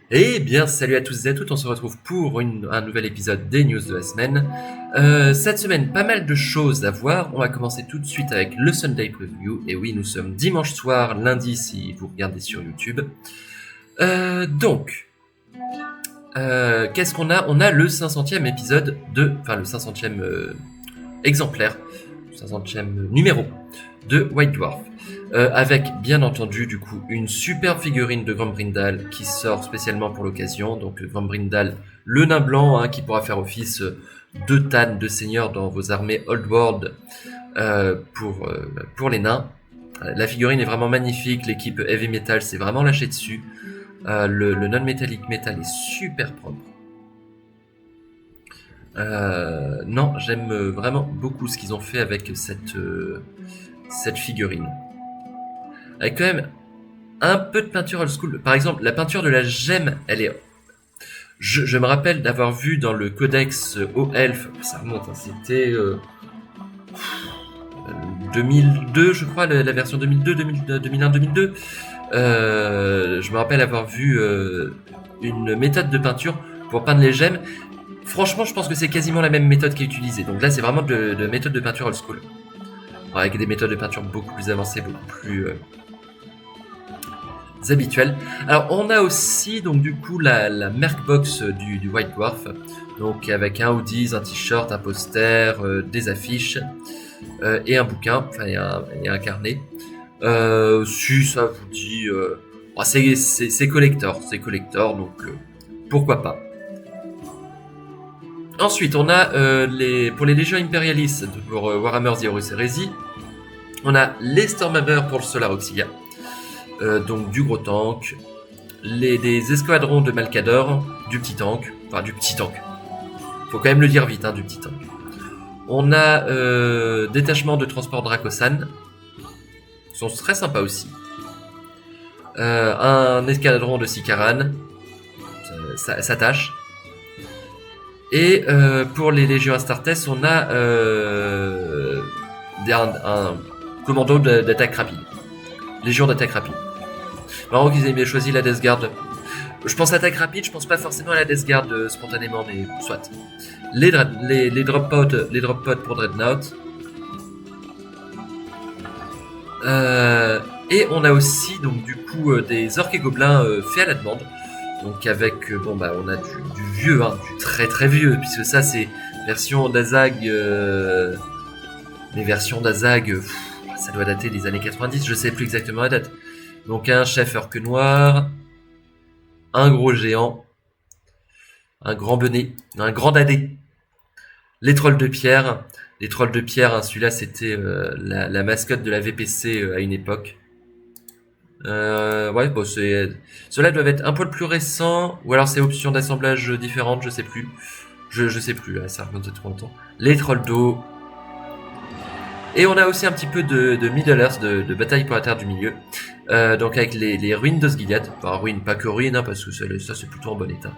Eh bien, salut à tous et à toutes, on se retrouve pour un nouvel épisode des news de la semaine. Cette semaine, pas mal de choses à voir. On va commencer tout de suite avec le Sunday Preview. Et oui, nous sommes dimanche soir, lundi si vous regardez sur YouTube. Qu'est-ce qu'on a? On a le 500e épisode le 500e exemplaire, le 500e numéro de White Dwarf. Avec bien entendu du coup une superbe figurine de Grombrindal qui sort spécialement pour l'occasion. Donc Grombrindal, le nain blanc qui pourra faire office de Tan, de seigneur dans vos armées Old World pour les nains. La figurine est vraiment magnifique, l'équipe Heavy Metal s'est vraiment lâché dessus. Le non-metallic metal est super propre. Non, j'aime vraiment beaucoup ce qu'ils ont fait avec cette figurine. Avec quand même un peu de peinture old school. Par exemple, la peinture de la gemme, elle est... Je me rappelle d'avoir vu dans le codex Haut Elf, ça remonte, c'était 2002, je crois, la version 2002, 2001, 2002. Je me rappelle avoir vu une méthode de peinture pour peindre les gemmes. Franchement, je pense que c'est quasiment la même méthode qui est utilisée. Donc là, c'est vraiment de méthode de peinture old school. Avec des méthodes de peinture beaucoup plus avancées, beaucoup plus habituelles. Alors, on a aussi donc du coup la merkbox du White Dwarf. Donc avec un hoodies, un t-shirt, un poster, des affiches et un bouquin, enfin et un carnet. Si ça vous dit, c'est collector, donc pourquoi pas. Ensuite, on a pour les légions impérialistes pour Warhammer The Horus Heresy, on a les Stormhammer pour le Solar Auxilia, donc du gros tank, des escadrons de Malcador, du petit tank, faut quand même le dire vite, du petit tank. On a détachement de transport Dracosan, ils sont très sympas aussi. Un escadron de Sikaran, ça tâche. Et pour les légions Astartes, on a un commando d'attaque rapide. Légion d'attaque rapide. Marrant qu'ils aient bien choisi la Death Guard. Je pense attaque rapide, je pense pas forcément à la Death Guard spontanément, mais soit. Les drop pods pour Dreadnought. Et on a aussi donc du coup des orques et gobelins faits à la demande. Donc avec on a du vieux, du très très vieux, puisque ça c'est version d'Azag. Les versions d'Azag, ça doit dater des années 90, je sais plus exactement la date. Donc un chef orque noir, un gros géant, un grand benet, un grand dadé, les trolls de pierre. Les trolls de pierre, celui-là c'était la mascotte de la VPC à une époque. Ceux-là doivent être un poil plus récents, ou alors c'est option d'assemblage différente, je sais plus. Je sais plus, là, ça remonte de trop longtemps. Les trolls d'eau. Et on a aussi un petit peu de Middle Earth, de bataille pour la terre du milieu. Donc avec les ruines d'Osgiliath. Enfin, ruines, pas que ruines, parce que ça c'est plutôt en bon état.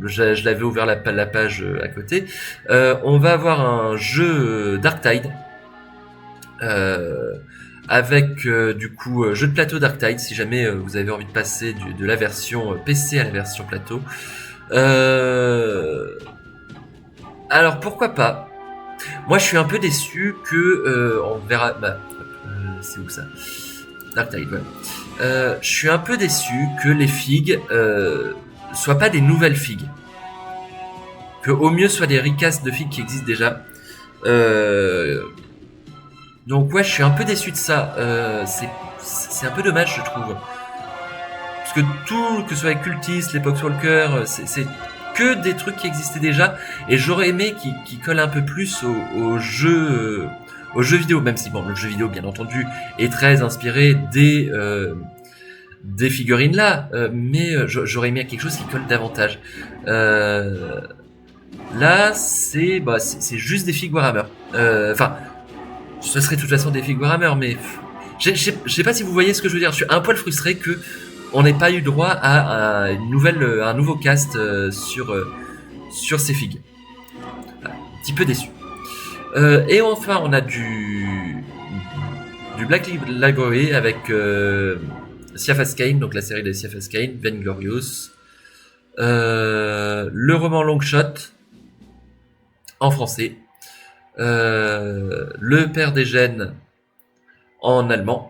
Je l'avais ouvert la page à côté. On va avoir un jeu Darktide. Avec du coup jeu de plateau Darktide si jamais vous avez envie de passer de la version PC à la version plateau. Alors pourquoi pas. Moi je suis un peu déçu que on verra. C'est où ça? Darktide, ouais. Je suis un peu déçu que les figues soient pas des nouvelles figues. Que au mieux soient des recasts de figues qui existent déjà. Donc ouais, je suis un peu déçu de ça. C'est un peu dommage, je trouve. Parce que tout, que ce soit avec Cultist, les Poxwalker, c'est que des trucs qui existaient déjà. Et j'aurais aimé qu'ils collent un peu plus au jeu vidéo. Même si, bon, le jeu vidéo, bien entendu, est très inspiré des figurines là. Mais j'aurais aimé quelque chose qui colle davantage. Là, c'est juste des figues Warhammer. Ce serait de toute façon des figues Warhammer, mais je sais pas si vous voyez ce que je veux dire. Je suis un poil frustré que on n'ait pas eu droit à un nouveau cast sur ces figues. Voilà, un petit peu déçu. Et enfin, on a du Black Library avec Siafaskane, donc la série des Siafaskane, Vainglorious. Le roman Longshot, en français. Le Père des Gènes, en allemand.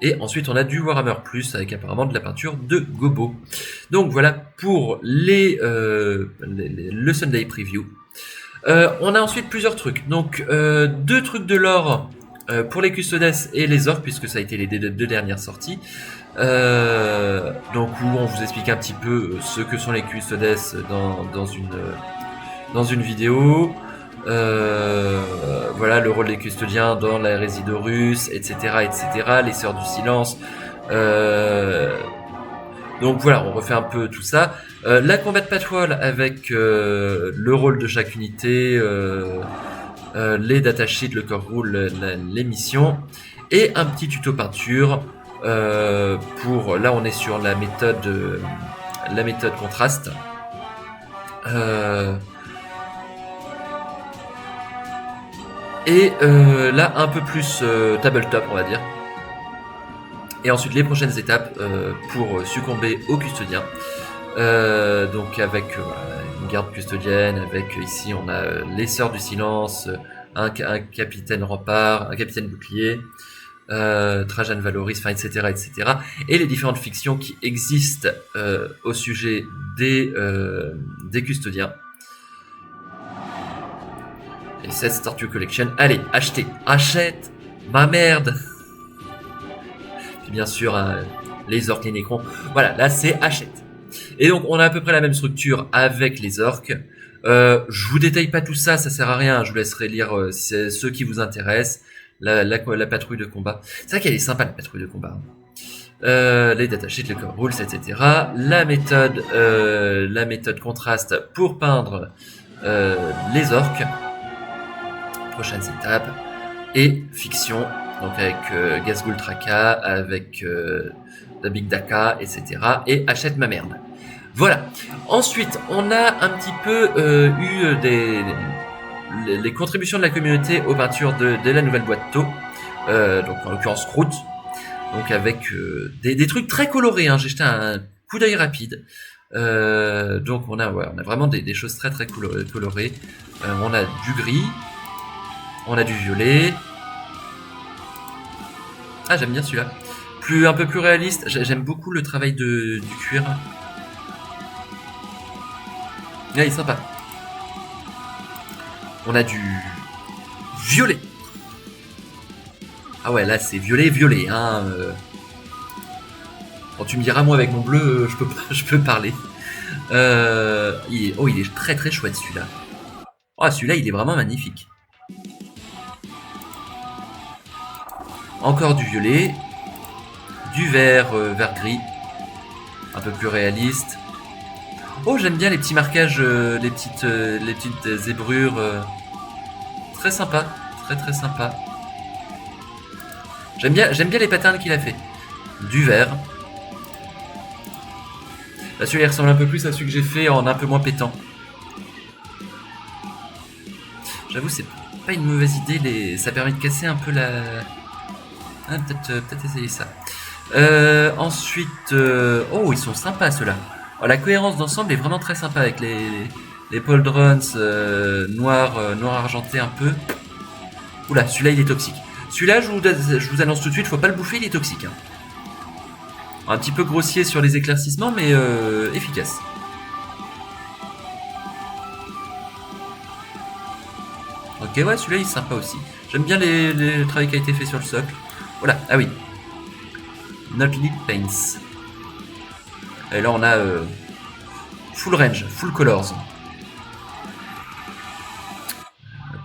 Et ensuite, on a du Warhammer Plus avec apparemment de la peinture de Gobo. Donc voilà pour le Sunday Preview. On a ensuite plusieurs trucs. Donc 2 trucs de lore pour les Custodes et les orques, puisque ça a été les 2 dernières sorties. Donc où on vous explique un petit peu ce que sont les Custodes dans une vidéo. Voilà le rôle des custodiens dans la hérésie d'Horus, etc., les Sœurs du Silence. Donc voilà, on refait un peu tout ça. La combat patrol avec le rôle de chaque unité, les datasheets, le core rule, les missions, et un petit tuto peinture pour. Là, on est sur la méthode contraste. Et là, un peu plus tabletop, on va dire. Et ensuite, les prochaines étapes pour succomber aux custodiens. Donc avec une garde custodienne, avec ici on a les Sœurs du Silence, un capitaine rempart, un capitaine bouclier, Trajan Valoris, etc. Et les différentes fictions qui existent au sujet des custodiens. Et cette Starter Collection, allez, achète ma merde. Puis bien sûr, les orques, les nécrons. Voilà, là c'est achète. Et donc on a à peu près la même structure avec les orques. Je vous détaille pas tout ça, ça sert à rien. Je vous laisserai lire ceux qui vous intéressent. La patrouille de combat. C'est vrai qu'elle est sympa la patrouille de combat. Les datasheets, les core rules, etc. La méthode contraste pour peindre les orques. Prochaines étapes. Et fiction, donc avec Gazgul Traka, avec Dabik Daka, etc. Et achète ma merde. Voilà. Ensuite, on a un petit peu eu les contributions de la communauté aux peintures de la nouvelle boîte Tau, donc en l'occurrence Croûte, donc avec des trucs très colorés. Hein. J'ai jeté un coup d'œil rapide. Donc on a vraiment des choses très très colorées. On a du gris, on a du violet. Ah, j'aime bien celui-là. Un peu plus réaliste. J'aime beaucoup le travail du cuir. Ah, il est sympa. On a du violet. Ah ouais, là c'est violet, hein. Quand tu me diras, moi avec mon bleu, je peux parler. Il est très très chouette celui-là. Oh, celui-là, il est vraiment magnifique. Encore du violet. Du vert gris. Un peu plus réaliste. Oh, j'aime bien les petits marquages, les petites zébrures. Très sympa, très très sympa. J'aime bien les patterns qu'il a fait. Du vert. Là, celui-là, il ressemble un peu plus à celui que j'ai fait en un peu moins pétant. J'avoue, c'est pas une mauvaise idée. Ça permet de casser un peu la... Ah, peut-être essayer ça. Ensuite... Oh, ils sont sympas, ceux-là. Oh, la cohérence d'ensemble est vraiment très sympa avec les pauldrons noirs argentés un peu. Oula, celui-là, il est toxique. Celui-là, je vous annonce tout de suite, faut pas le bouffer, il est toxique. Hein. Un petit peu grossier sur les éclaircissements, mais efficace. Ok, ouais, celui-là, il est sympa aussi. J'aime bien le travail qui a été fait sur le socle. Voilà, ah oui. Not Lip Paints. Et là, on a full range, full colors.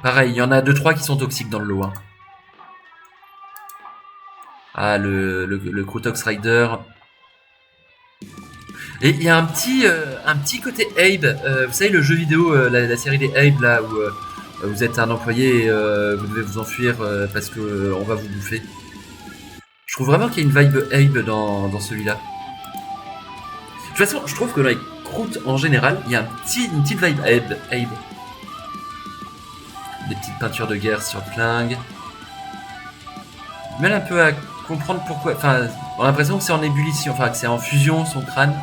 Pareil, il y en a 2-3 qui sont toxiques dans le lot. Hein. Ah, le Crutox Rider. Et il y a un petit côté Abe. Vous savez, le jeu vidéo, la série des Abe, là, où vous êtes un employé et vous devez vous enfuir parce que on va vous bouffer. Je trouve vraiment qu'il y a une vibe Abe dans celui-là. De toute façon, je trouve que dans les croûtes en général, il y a une petite vibe Abe. Des petites peintures de guerre sur le flingue. Même un peu à comprendre pourquoi. Enfin, on a l'impression que c'est en ébullition, enfin que c'est en fusion son crâne.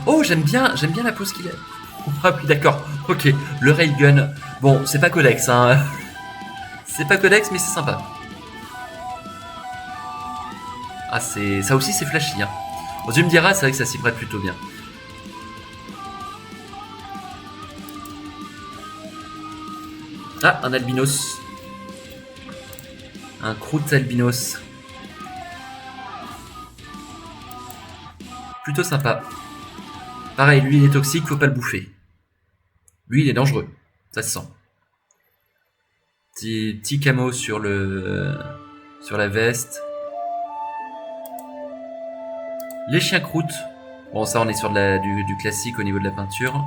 Oh, j'aime bien la pose qu'il a. Ah oui, d'accord. Ok, le railgun. Bon, c'est pas Codex, hein. C'est pas Codex, mais c'est sympa. Ah, ça aussi, c'est flashy, hein. Bon, tu me diras, c'est vrai que ça s'y prête plutôt bien. Ah, un albinos. Un croûte albinos. Plutôt sympa. Pareil, lui il est toxique, faut pas le bouffer. Lui il est dangereux, ça se sent. Petit camo sur la veste. Les chiens croûtes. Bon, ça on est sur du classique au niveau de la peinture.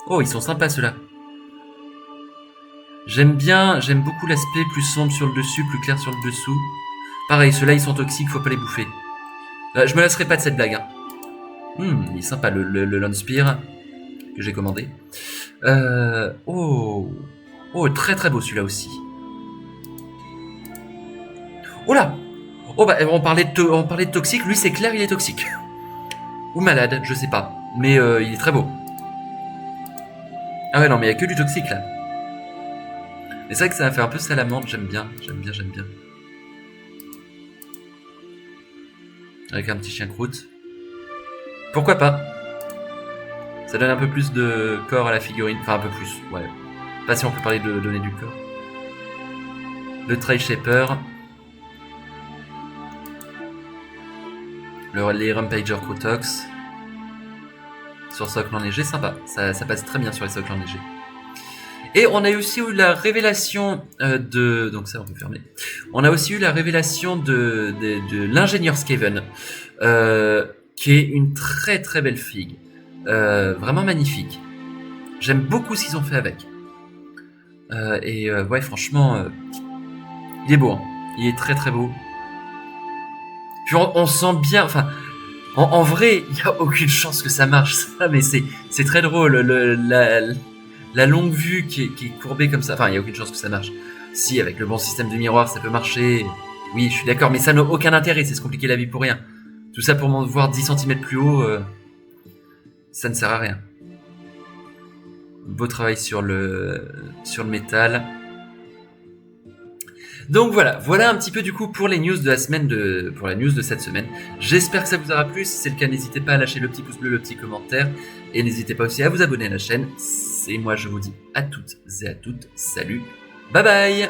Oh, ils sont sympas ceux-là. J'aime beaucoup l'aspect plus sombre sur le dessus, plus clair sur le dessous. Pareil, ceux-là ils sont toxiques, faut pas les bouffer. Je me lasserai pas de cette blague. Hein. Il est sympa le Lone Spear que j'ai commandé. Oh, très très beau celui-là aussi. Oh là. Oh bah on parlait de toxique, lui c'est clair il est toxique. Ou malade, je sais pas. Mais il est très beau. Ah ouais non mais il y a que du toxique là. Mais c'est vrai que ça a fait un peu salamandre, j'aime bien. Avec un petit chien croûte. Pourquoi pas? Ça donne un peu plus de corps à la figurine. Enfin un peu plus, ouais. Pas si on peut parler de donner du corps. Le Trail Shaper. Les Rampager Crotox. Sur socle enneigé, sympa. Ça passe très bien sur les socles enneigés. Et on a aussi eu la révélation de... Donc ça, on peut fermer. On a aussi eu la révélation de l'ingénieur Skaven, qui est une très très belle figue. Vraiment magnifique. J'aime beaucoup ce qu'ils ont fait avec. Ouais, franchement, il est beau. Hein. Il est très très beau. Puis on sent bien... Enfin, en vrai, il n'y a aucune chance que ça marche, ça, mais c'est très drôle. La longue vue qui est courbée comme ça, enfin, il n'y a aucune chance que ça marche. Si, avec le bon système de miroir, ça peut marcher. Oui, je suis d'accord, mais ça n'a aucun intérêt, c'est se compliquer la vie pour rien. Tout ça pour m'en voir 10 cm plus haut, ça ne sert à rien. Beau travail sur le métal. Donc voilà un petit peu du coup pour les news de la semaine pour la news de cette semaine. J'espère que ça vous aura plu. Si c'est le cas, n'hésitez pas à lâcher le petit pouce bleu, le petit commentaire, et n'hésitez pas aussi à vous abonner à la chaîne. Et moi je vous dis à toutes et à toutes, salut, bye bye.